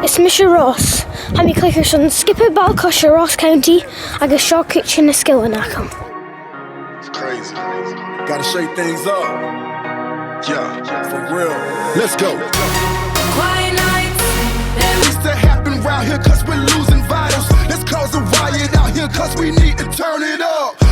It's Mr Ross. I'm your clicker son Skipper Balcosha, Ross County, agus Shaw Kitchen na Skillinacham. It's crazy. Gotta shake things up. Yeah, for real. Let's go. Quiet nights. Used to happen round here cause we're losing vitals. Let's cause a riot out here cause we need to turn it up.